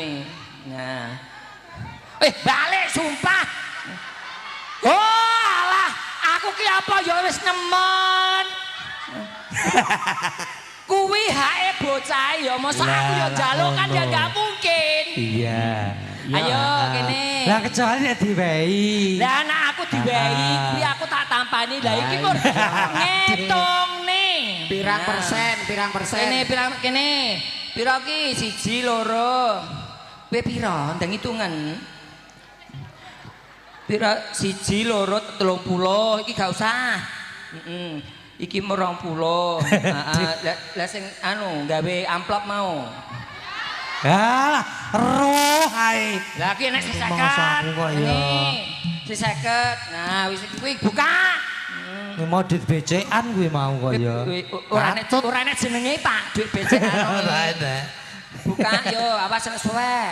ini. Nah. Balik sumpah. Oh alah, aku ki apa ya wis nemen. Kuwi hae bocah ya, masa aku ya njaluk kan ya gak mungkin. Iya. Ayo kene. Lah kecuali nek diwehi. Lah anak aku diwehi, kuwi aku tak tampani. Lah iki mur ngitung nih. Pirang persen? Kene. Pira ki? 1, 2. Kowe pira? Ndang hitungan. Pira 1, 2, 30. Iki gak usah. Iki mau 20. Lah sing anu gawe amplop mau. Alah, roh ae. Lah ki nek 50. Ini 50. Nah, wis kuwi buka. Mau duit BCan kuwi mau kaya. Ora nek jenenge Pak, duit BCan. Ora enak. Buka yo, awas suwe.